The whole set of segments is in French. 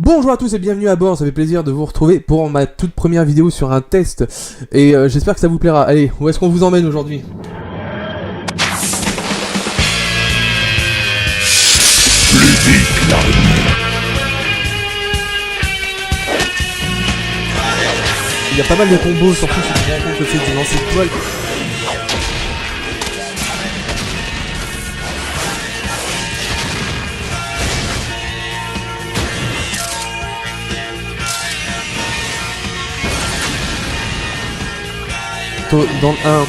Bonjour à tous et bienvenue à bord, ça fait plaisir de vous retrouver pour ma toute première vidéo sur un test et j'espère que ça vous plaira. Allez, où est-ce qu'on vous emmène aujourd'hui? Il y a pas mal de combos, surtout si tu rends compte le fait du lancer de toile. Dans le 1,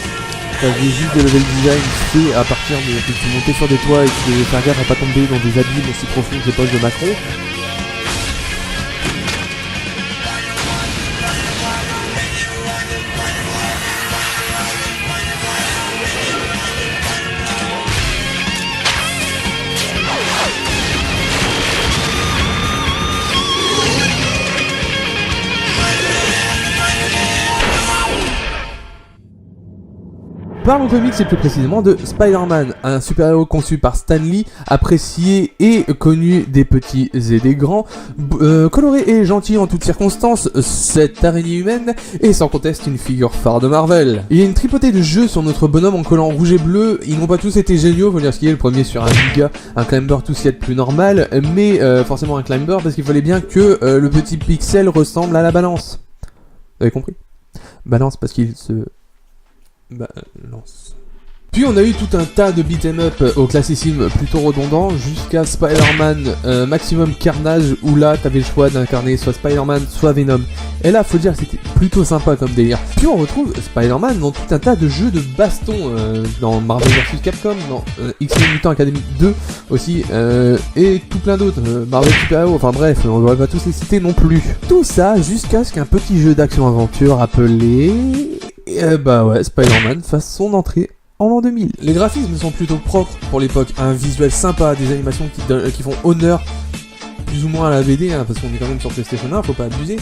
t'avais juste des level design fait à partir de que tu montais sur des toits et tu devais faire gaffe à pas tomber dans des abîmes aussi profonds que les poches de Macron. Parlons comics et plus précisément de Spider-Man, un super-héros conçu par Stan Lee, apprécié et connu des petits et des grands, coloré et gentil en toutes circonstances, cette araignée humaine est sans conteste une figure phare de Marvel. Il y a une tripotée de jeux sur notre bonhomme en collant rouge et bleu, ils n'ont pas tous été géniaux, faut dire ce qu'il y a, le premier sur un Giga, un Climber tout ce qu'il y a de plus normal, mais forcément un Climber parce qu'il fallait bien que le petit pixel ressemble à la balance. Vous avez compris? Balance parce qu'il se... balance. Puis on a eu tout un tas de beat'em up au classissime plutôt redondant jusqu'à Spider-Man Maximum Carnage où là t'avais le choix d'incarner soit Spider-Man soit Venom. Et là faut dire que c'était plutôt sympa comme délire. Puis on retrouve Spider-Man dans tout un tas de jeux de baston dans Marvel vs Capcom, dans X-Men Mutant Academy 2 aussi et tout plein d'autres, Marvel Super Hero, enfin bref, on va pas tous les citer non plus. Tout ça jusqu'à ce qu'un petit jeu d'action-aventure appelé... bah ouais, Spider-Man fasse son entrée en l'an 2000. Les graphismes sont plutôt propres pour l'époque, un visuel sympa, des animations qui font honneur plus ou moins à la BD, hein, parce qu'on est quand même sur PlayStation 1, faut pas abuser.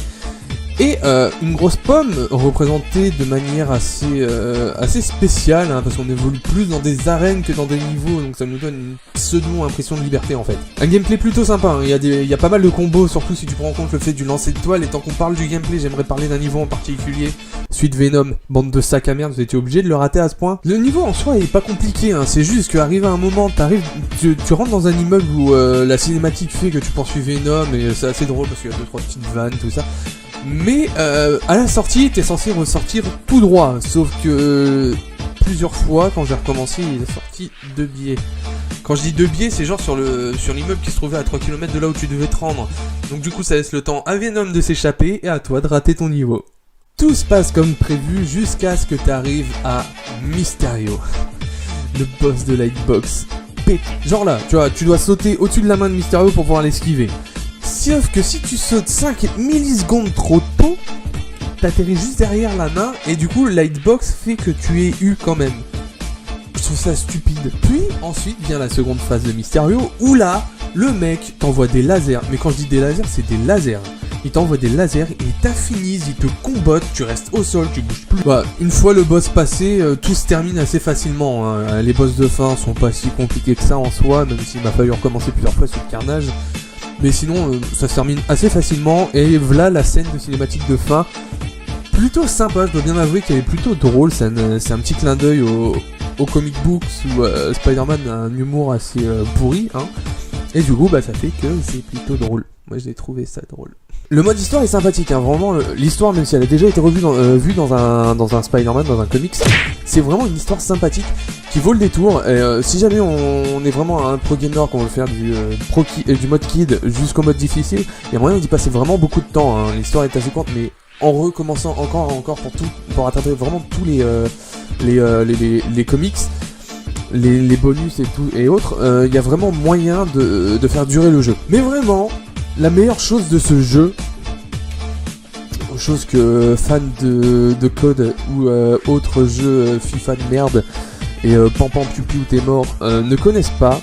Et une grosse pomme représentée de manière assez spéciale, hein, parce qu'on évolue plus dans des arènes que dans des niveaux, donc ça nous donne une pseudo-impression de liberté en fait. Un gameplay plutôt sympa, hein, il y a pas mal de combos, surtout si tu prends en compte le fait du lancer de toile, et tant qu'on parle du gameplay, j'aimerais parler d'un niveau en particulier, suite Venom, bande de sacs à merde, vous étiez obligé de le rater à ce point. Le niveau en soi est pas compliqué, hein, c'est juste qu'arrive à un moment, tu rentres dans un immeuble où la cinématique fait que tu poursuis Venom, et c'est assez drôle parce qu'il y a 2-3 petites vannes, tout ça. Mais à la sortie, t'es censé ressortir tout droit, sauf que plusieurs fois, quand j'ai recommencé, il est sorti 2 biais. Quand je dis 2 biais, c'est genre sur l'immeuble qui se trouvait à 3 km de là où tu devais te rendre. Donc du coup, ça laisse le temps à Venom de s'échapper et à toi de rater ton niveau. Tout se passe comme prévu jusqu'à ce que t'arrives à Mysterio, le boss de Lightbox. Genre là, tu vois, tu dois sauter au-dessus de la main de Mysterio pour pouvoir l'esquiver. Sauf que si tu sautes 5 millisecondes trop tôt, t'atterris juste derrière la main et du coup Lightbox fait que tu es eu quand même. Je trouve ça stupide. Puis ensuite vient la seconde phase de Mysterio où là, le mec t'envoie des lasers. Mais quand je dis des lasers, c'est des lasers. Il t'envoie des lasers, il t'affinise, il te combotte, tu restes au sol, tu bouges plus. Bah, une fois le boss passé, tout se termine assez facilement, hein. Les boss de fin sont pas si compliqués que ça en soi, même s'il m'a fallu recommencer plusieurs fois sur le Carnage. Mais sinon, ça se termine assez facilement, et voilà la scène de cinématique de fin. Plutôt sympa, je dois bien avouer qu'elle est plutôt drôle, c'est un petit clin d'œil au comic books où Spider-Man a un humour assez pourri, hein. Et du coup, bah ça fait que c'est plutôt drôle. Moi j'ai trouvé ça drôle. Le mode histoire est sympathique, hein, vraiment, l'histoire, même si elle a déjà été revue vue dans un Spider-Man, dans un comics, c'est vraiment une histoire sympathique qui vaut le détour. Et si jamais on est vraiment un pro gamer, qu'on veut faire du mode kid jusqu'au mode difficile, il y a moyen d'y passer vraiment beaucoup de temps, hein. L'histoire est assez courte, mais en recommençant encore pour atteindre vraiment tous les comics, les bonus et tout et autres, il y a vraiment moyen de faire durer le jeu. Mais vraiment, la meilleure chose de ce jeu, chose que fans de code ou autres jeux FIFA de merde et Pampan Pupi où t'es mort ne connaissent pas,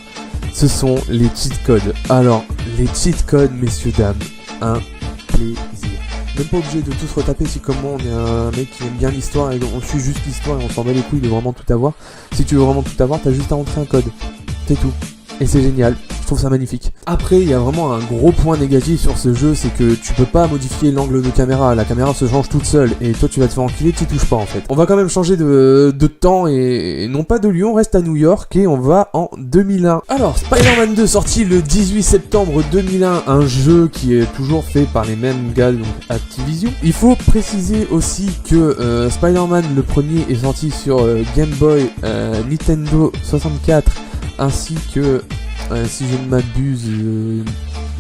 ce sont les cheat codes. Alors, les cheat codes, messieurs, dames, un plaisir. Même pas obligé de tous retaper si comme moi on est un mec qui aime bien l'histoire et on suit juste l'histoire et on s'en bat les couilles de vraiment tout avoir. Si tu veux vraiment tout avoir, t'as juste à entrer un code. C'est tout. Et c'est génial. trouve ça magnifique. Après, il y a vraiment un gros point négatif sur ce jeu, c'est que tu peux pas modifier l'angle de caméra. La caméra se change toute seule et toi tu vas te faire enculer, tu touches pas en fait. On va quand même changer de temps et non pas de Lyon, on reste à New York et on va en 2001. Alors, Spider-Man 2 sorti le 18 septembre 2001, un jeu qui est toujours fait par les mêmes gars, donc Activision. Il faut préciser aussi que Spider-Man le premier est sorti sur Game Boy, Nintendo 64 ainsi que, si je ne m'abuse,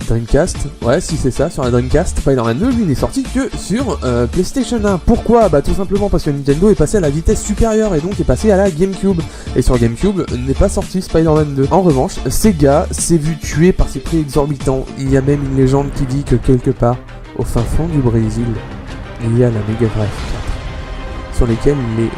Dreamcast. Ouais, si c'est ça, sur la Dreamcast. Spider-Man 2, lui, n'est sorti que sur PlayStation 1. Pourquoi? Bah tout simplement parce que Nintendo est passé à la vitesse supérieure et donc est passé à la GameCube. Et sur GameCube n'est pas sorti Spider-Man 2. En revanche, Sega s'est vu tué par ses prix exorbitants. Il y a même une légende qui dit que quelque part, au fin fond du Brésil, il y a la Mega Drive 4, sur lesquels les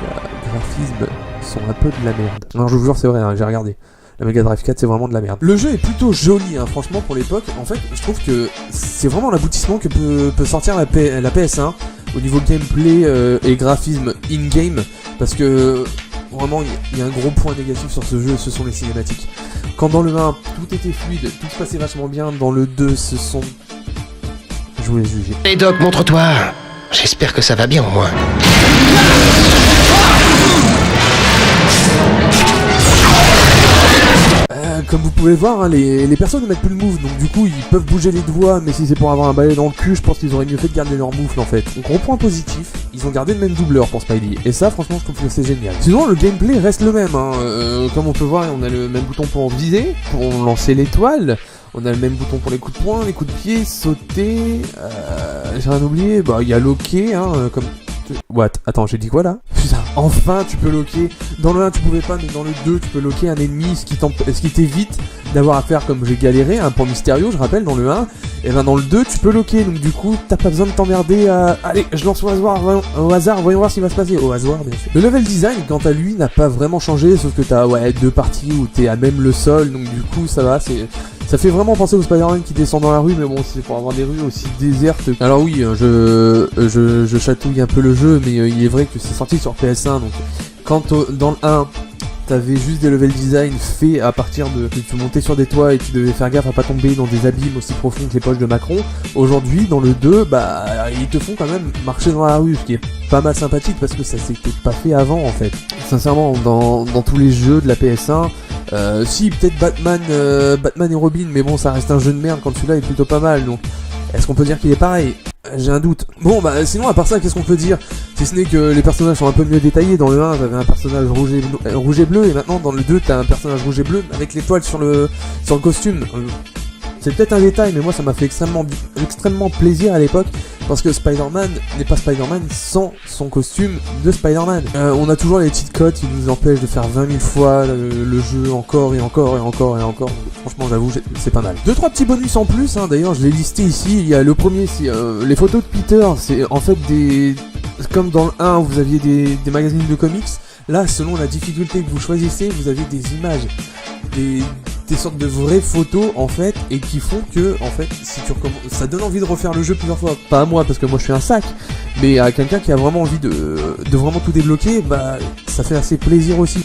graphismes sont un peu de la merde. Non, je vous jure, c'est vrai, hein, j'ai regardé. La Mega Drive 4, c'est vraiment de la merde. Le jeu est plutôt joli, hein, franchement, pour l'époque. En fait, je trouve que c'est vraiment l'aboutissement que peut sortir la PS1 au niveau gameplay et graphisme in-game. Parce que, vraiment, il y a un gros point négatif sur ce jeu, ce sont les cinématiques. Quand dans le 1, tout était fluide, tout se passait vachement bien, dans le 2, ce sont... Je vous laisse juger. Hey Doc, montre-toi. J'espère que ça va bien au moins. Comme vous pouvez voir, hein, les personnes ne mettent plus le move, donc du coup ils peuvent bouger les doigts, mais si c'est pour avoir un balai dans le cul, je pense qu'ils auraient mieux fait de garder leur moufle en fait. Donc, gros point positif, ils ont gardé le même doubleur pour Spidey, et ça franchement je trouve que c'est génial. Sinon le gameplay reste le même, hein. Comme on peut voir, on a le même bouton pour viser, pour lancer l'étoile, on a le même bouton pour les coups de poing, les coups de pied, sauter, j'ai rien oublié, bah il y a loquer, hein, comme... What? Attends, j'ai dit quoi là? Putain, enfin tu peux loquer. Dans le 1 tu pouvais pas, mais dans le 2 tu peux loquer un ennemi, ce qui t'évite d'avoir à faire comme j'ai galéré, un point mystérieux, je rappelle, dans le 1. Et ben dans le 2 tu peux loquer, donc du coup t'as pas besoin de t'emmerder à... Allez, je lance au hasard, voyons voir ce qui va se passer. Au hasard, bien sûr. Le level design, quant à lui, n'a pas vraiment changé, sauf que t'as deux parties où t'es à même le sol, donc du coup ça va, ça fait vraiment penser au Spider-Man qui descend dans la rue, mais bon, c'est pour avoir des rues aussi désertes. Alors oui, je chatouille un peu le jeu, mais il est vrai que c'est sorti sur PS1, donc quand dans le 1, t'avais juste des level design faits à partir de... Tu montais sur des toits et tu devais faire gaffe à pas tomber dans des abîmes aussi profonds que les poches de Macron. Aujourd'hui, dans le 2, bah, ils te font quand même marcher dans la rue, ce qui est pas mal sympathique parce que ça s'était pas fait avant en fait. Sincèrement, dans tous les jeux de la PS1, si peut-être Batman et Robin, mais bon ça reste un jeu de merde quand celui-là est plutôt pas mal, donc est-ce qu'on peut dire qu'il est pareil? J'ai un doute. Bon bah sinon à part ça, qu'est-ce qu'on peut dire? Si ce n'est que les personnages sont un peu mieux détaillés. Dans le 1 t'avais un personnage rouge et bleu, et maintenant dans le 2 t'as un personnage rouge et bleu avec l'étoile sur le costume. C'est peut-être un détail, mais moi ça m'a fait extrêmement plaisir à l'époque, parce que Spider-Man n'est pas Spider-Man sans son costume de Spider-Man. On a toujours les cheat codes qui nous empêchent de faire 20 000 fois le jeu encore et encore et encore et encore. Franchement j'avoue, c'est pas mal. 2-3 petits bonus en plus, hein. D'ailleurs je l'ai listé ici. Il y a le premier, c'est les photos de Peter. C'est en fait comme dans le 1 vous aviez des magazines de comics. Là, selon la difficulté que vous choisissez, vous avez des images, des sortes de vraies photos en fait, et qui font que en fait, si tu recommences, ça donne envie de refaire le jeu plusieurs fois. Pas à moi parce que moi je suis un sac, mais à quelqu'un qui a vraiment envie de vraiment tout débloquer, bah ça fait assez plaisir aussi.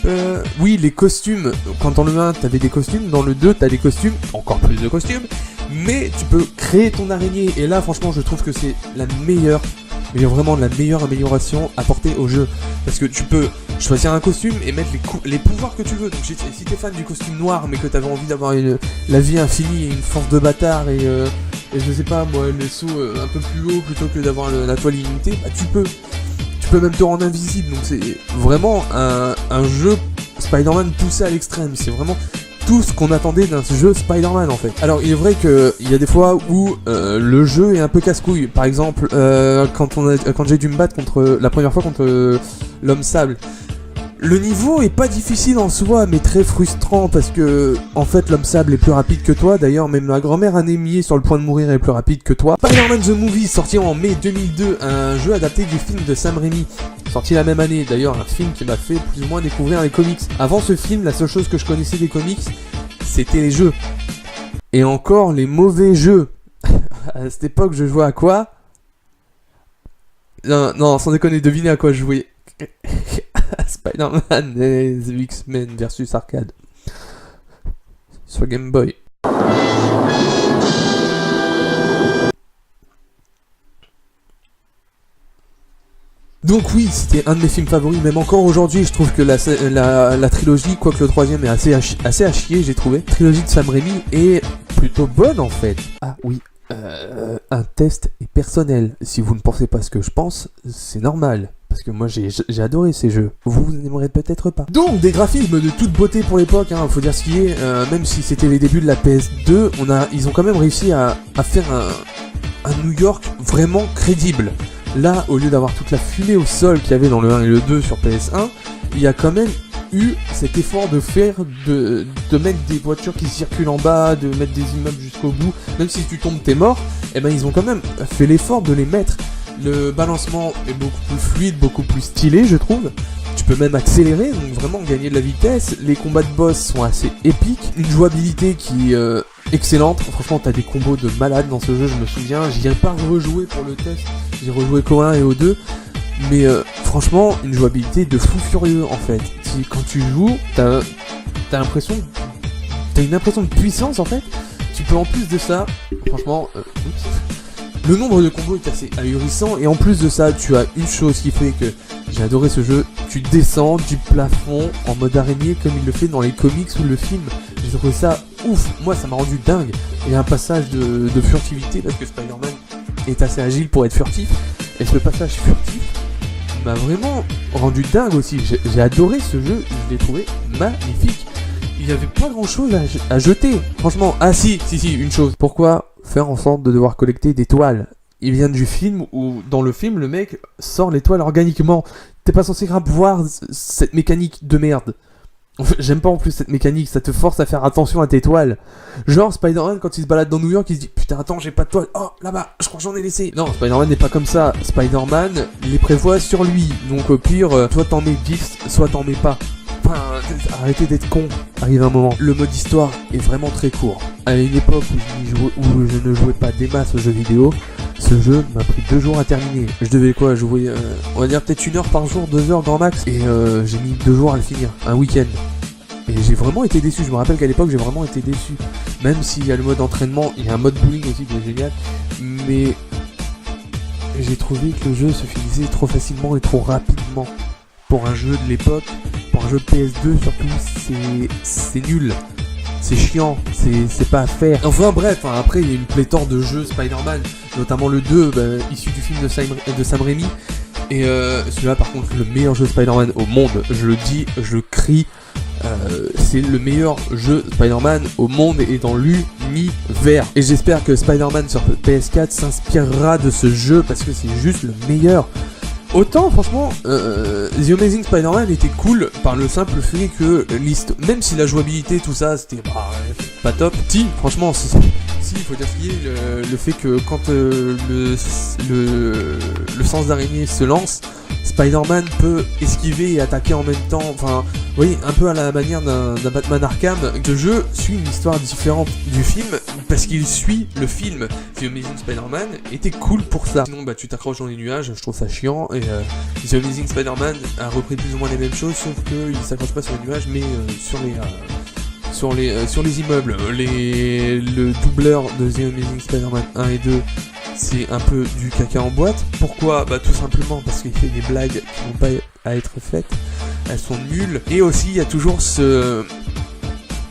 Oui, les costumes. Quand dans le 1 t'avais des costumes, dans le 2 t'as des costumes, encore plus de costumes, mais tu peux créer ton araignée. Et là, franchement, je trouve que c'est la meilleure. Il y a vraiment la meilleure amélioration apportée au jeu. Parce que tu peux choisir un costume et mettre les pouvoirs que tu veux. Donc si t'es fan du costume noir, mais que t'avais envie d'avoir la vie infinie et une force de bâtard et je sais pas moi, le saut un peu plus haut plutôt que d'avoir la toile illimitée, bah tu peux même te rendre invisible. Donc c'est vraiment un jeu Spider-Man poussé à l'extrême. C'est vraiment tout ce qu'on attendait d'un jeu Spider-Man en fait. Alors il est vrai que il y a des fois où le jeu est un peu casse-couille. Par exemple, quand j'ai dû me battre la première fois contre l'homme sable. Le niveau est pas difficile en soi, mais très frustrant parce que en fait l'homme sable est plus rapide que toi. D'ailleurs, même ma grand-mère anémiée sur le point de mourir est plus rapide que toi. Spider-Man The Movie, sorti en mai 2002, un jeu adapté du film de Sam Raimi, sorti la même année. D'ailleurs, un film qui m'a fait plus ou moins découvrir les comics. Avant ce film, la seule chose que je connaissais des comics, c'était les jeux. Et encore les mauvais jeux. À cette époque, je jouais à quoi? Non, sans déconner, devinez à quoi je jouais. Spider-Man et The X-Men versus Arcade sur Game Boy. Donc oui, c'était un de mes films favoris, même encore aujourd'hui, je trouve que la trilogie, quoique le troisième est assez à chier, j'ai trouvé. La trilogie de Sam Raimi est plutôt bonne en fait. Ah oui, un test est personnel. Si vous ne pensez pas ce que je pense, c'est normal. Parce que moi j'ai adoré ces jeux. Vous n'aimerez peut-être pas. Donc des graphismes de toute beauté pour l'époque, hein, faut dire ce qui est. Même si c'était les débuts de la PS2, ils ont quand même réussi à faire un New York vraiment crédible. Là, au lieu d'avoir toute la fumée au sol qu'il y avait dans le 1 et le 2 sur PS1, il y a quand même eu cet effort de faire, de mettre des voitures qui circulent en bas, de mettre des immeubles jusqu'au bout. Même si tu tombes, t'es mort. Et ben ils ont quand même fait l'effort de les mettre. Le balancement est beaucoup plus fluide, beaucoup plus stylé, je trouve. Tu peux même accélérer, donc vraiment gagner de la vitesse. Les combats de boss sont assez épiques. Une jouabilité qui est excellente. Franchement, t'as des combos de malade dans ce jeu, je me souviens. J'y ai pas rejoué pour le test. J'ai rejoué qu'au 1 et au 2. Mais franchement, une jouabilité de fou furieux en fait. Quand tu joues, t'as l'impression... T'as une impression de puissance en fait. Tu peux en plus de ça... Franchement... Le nombre de combos est assez ahurissant. Et en plus de ça, tu as une chose qui fait que j'ai adoré ce jeu. Tu descends du plafond en mode araignée comme il le fait dans les comics ou le film. J'ai trouvé ça ouf. Moi, ça m'a rendu dingue. Il y a un passage de furtivité parce que Spider-Man est assez agile pour être furtif. Et ce passage furtif m'a vraiment rendu dingue aussi. J'ai adoré ce jeu. Je l'ai trouvé magnifique. Il n'y avait pas grand chose à jeter. Franchement. Ah si, une chose. Pourquoi faire en sorte de devoir collecter des toiles? Il vient du film où, dans le film, le mec sort les toiles organiquement. T'es pas censé voir cette mécanique de merde. J'aime pas en plus cette mécanique, ça te force à faire attention à tes toiles. Genre Spider-Man quand il se balade dans New York, il se dit putain attends j'ai pas de toile, oh là-bas, je crois que j'en ai laissé. Non, Spider-Man n'est pas comme ça, Spider-Man les prévoit sur lui, donc au pire, soit t'en mets 10, soit t'en mets pas. Enfin, arrêtez d'être con, arrive un moment. Le mode histoire est vraiment très court. À une époque où je ne jouais pas des masses aux jeux vidéo, ce jeu m'a pris 2 jours à terminer. Je devais jouer, on va dire peut-être 1 heure par jour, 2 heures grand max, et j'ai mis 2 jours à le finir, un week-end. Et j'ai vraiment été déçu, je me rappelle qu'à l'époque j'ai vraiment été déçu. Même s'il y a le mode entraînement, il y a un mode bowling aussi qui est génial, mais j'ai trouvé que le jeu se finissait trop facilement et trop rapidement. Pour un jeu de l'époque, pour un jeu de PS2 surtout, c'est nul. C'est chiant, c'est pas à faire. Enfin bref, après il y a une pléthore de jeux Spider-Man, notamment le 2, issu du film de Sam Raimi. Et celui-là par contre, le meilleur jeu Spider-Man au monde, je le dis, je le crie, c'est le meilleur jeu Spider-Man au monde et dans l'univers. Et j'espère que Spider-Man sur PS4 s'inspirera de ce jeu parce que c'est juste le meilleur. Autant, franchement, The Amazing Spider-Man était cool par le simple fait que même si la jouabilité, tout ça, c'était pas top. Si, franchement, si, il faut dire ce qui est, le fait que quand le sens d'araignée se lance, Spider-Man peut esquiver et attaquer en même temps, enfin, vous voyez, un peu à la manière d'un Batman Arkham. Ce jeu suit une histoire différente du film, parce qu'il suit le film. The Amazing Spider-Man était cool pour ça. Sinon, tu t'accroches dans les nuages, je trouve ça chiant, et The Amazing Spider-Man a repris plus ou moins les mêmes choses, sauf qu'il s'accroche pas sur les nuages, mais sur les immeubles. Le doubleur de The Amazing Spider-Man 1 et 2, c'est un peu du caca en boîte. Pourquoi ? Tout simplement parce qu'il fait des blagues qui n'ont pas à être faites. Elles sont nulles. Et aussi, il y a toujours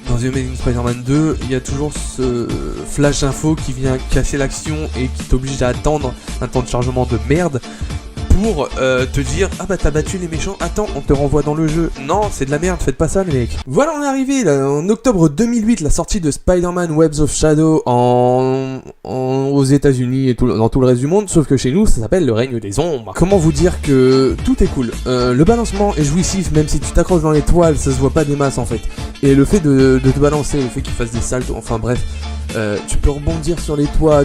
dans The Amazing Spider-Man 2, il y a toujours ce flash d'info qui vient casser l'action et qui t'oblige à attendre un temps de chargement de merde pour te dire « Ah t'as battu les méchants, attends, on te renvoie dans le jeu. » Non, c'est de la merde, faites pas ça les mecs. Voilà, on est arrivé là, en octobre 2008, la sortie de Spider-Man Webs of Shadow aux États-Unis et dans tout le reste du monde, sauf que chez nous, ça s'appelle le règne des ombres. Comment vous dire que tout est cool. Le balancement est jouissif, même si tu t'accroches dans les toiles, ça se voit pas des masses en fait. Et le fait de te balancer, le fait qu'il fasse des saltos, enfin bref, tu peux rebondir sur les toits,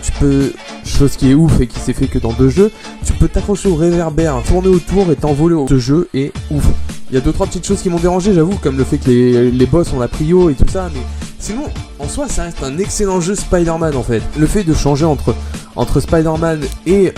chose qui est ouf et qui s'est fait que dans 2 jeux, tu peux t'accrocher au réverbère, tourner autour et t'envoler Ce jeu est ouf. Il y a 2-3 petites choses qui m'ont dérangé, j'avoue, comme le fait que les boss ont la prio et tout ça, mais sinon, en soi, ça reste un excellent jeu Spider-Man en fait. Le fait de changer entre Spider-Man et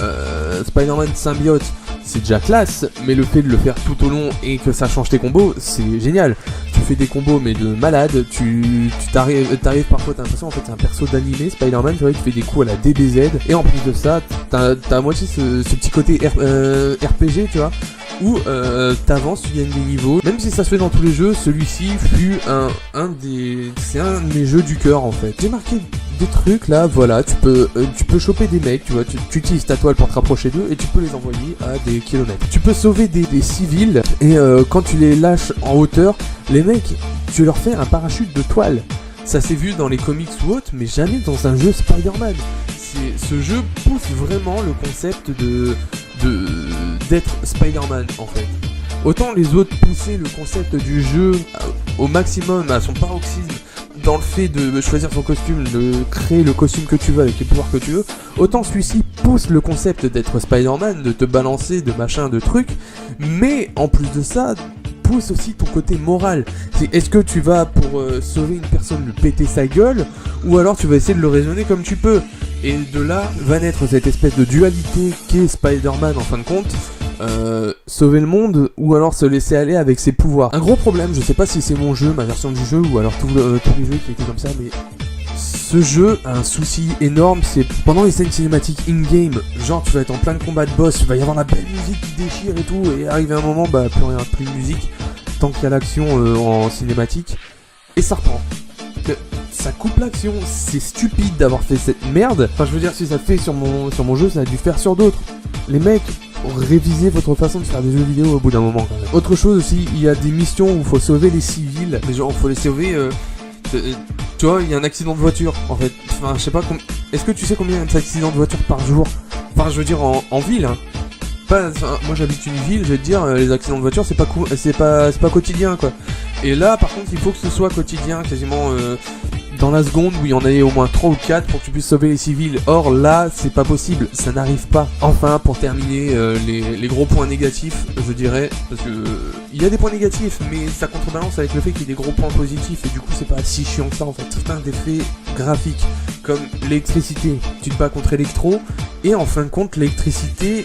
Spider-Man Symbiote, c'est déjà classe, mais le fait de le faire tout au long et que ça change tes combos, c'est génial. Tu fais des combos mais de malade, tu t'arrives parfois, t'as l'impression en fait c'est un perso d'animé, Spider-Man, tu vois, tu fais des coups à la DBZ, et en plus de ça, t'as à moitié ce petit côté RPG, tu vois, où t'avances, tu gagnes des niveaux. Même si ça se fait dans tous les jeux, celui-ci fut c'est un de mes jeux du cœur en fait. J'ai marqué des trucs là, voilà, tu peux choper des mecs, tu vois, tu utilises ta toile pour te rapprocher d'eux et tu peux les envoyer à des kilomètres. Tu peux sauver des civils et quand tu les lâches en hauteur, les mecs, tu leur fais un parachute de toile. Ça s'est vu dans les comics ou autres, mais jamais dans un jeu Spider-Man. Ce jeu pousse vraiment le concept d'être Spider-Man en fait. Autant les autres poussaient le concept du jeu au maximum, à son paroxysme, dans le fait de choisir son costume, de créer le costume que tu veux avec les pouvoirs que tu veux, autant celui-ci pousse le concept d'être Spider-Man, de te balancer, de machin, de trucs, mais en plus de ça, pousse aussi ton côté moral. Est-ce que tu vas pour sauver une personne, lui péter sa gueule, ou alors tu vas essayer de le raisonner comme tu peux. Et de là va naître cette espèce de dualité qu'est Spider-Man en fin de compte. Sauver le monde ou alors se laisser aller avec ses pouvoirs. Un gros problème, je sais pas si c'est mon jeu, ma version du jeu ou alors tous les jeux qui étaient comme ça, mais ce jeu a un souci énorme, c'est pendant les scènes cinématiques in-game, genre tu vas être en plein de combat de boss, il va y avoir la belle musique qui déchire et tout, et arrive un moment, bah plus de musique, tant qu'il y a l'action en cinématique, et ça reprend. Ça coupe l'action, c'est stupide d'avoir fait cette merde. Enfin je veux dire, si ça te fait sur mon jeu, ça a dû faire sur d'autres. Les mecs, révisez votre façon de faire des jeux vidéo au bout d'un moment quand même. Autre chose aussi, il y a des missions où il faut sauver les civils, mais genre il faut les sauver, tu vois, il y a un accident de voiture en fait. Enfin je sais pas, est-ce que tu sais combien il y a d'accidents de voiture par jour? Enfin je veux dire en ville hein. Moi j'habite une ville, je vais te dire, les accidents de voiture c'est pas quotidien quoi. Et là par contre il faut que ce soit quotidien, quasiment dans la seconde où il y en ait au moins 3 ou 4 pour que tu puisses sauver les civils. Or là c'est pas possible, ça n'arrive pas. Enfin pour terminer les gros points négatifs je dirais, parce que il y a des points négatifs mais ça contrebalance avec le fait qu'il y ait des gros points positifs et du coup c'est pas si chiant que ça en fait. Certains effets graphiques comme l'électricité, tu te bats contre Electro et en fin de compte l'électricité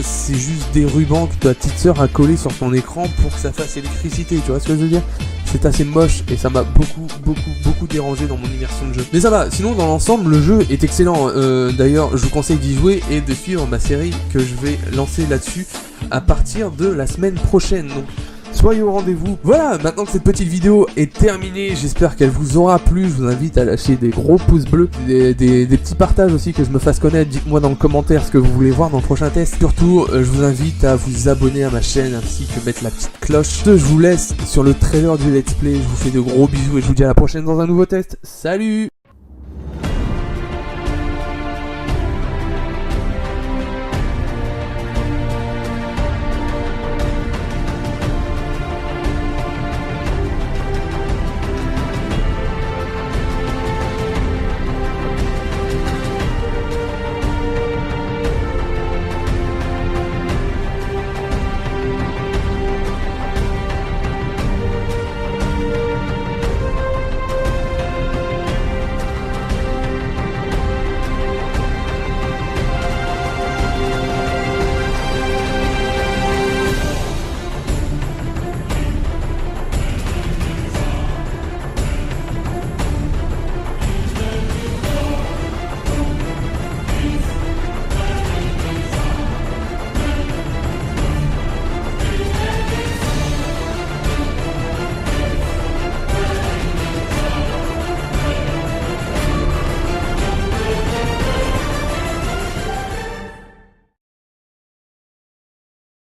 c'est juste des rubans que ta petite sœur a collé sur ton écran pour que ça fasse électricité, tu vois ce que je veux dire? C'est assez moche et ça m'a beaucoup dérangé dans mon immersion de jeu. Mais ça va, sinon dans l'ensemble le jeu est excellent. D'ailleurs je vous conseille d'y jouer et de suivre ma série que je vais lancer là-dessus à partir de la semaine prochaine. Donc soyez au rendez-vous. Voilà, maintenant que cette petite vidéo est terminée, j'espère qu'elle vous aura plu. Je vous invite à lâcher des gros pouces bleus, des petits partages aussi, que je me fasse connaître. Dites-moi dans le commentaire ce que vous voulez voir dans le prochain test. Surtout, je vous invite à vous abonner à ma chaîne ainsi que mettre la petite cloche. Je vous laisse sur le trailer du let's play. Je vous fais de gros bisous et je vous dis à la prochaine dans un nouveau test. Salut!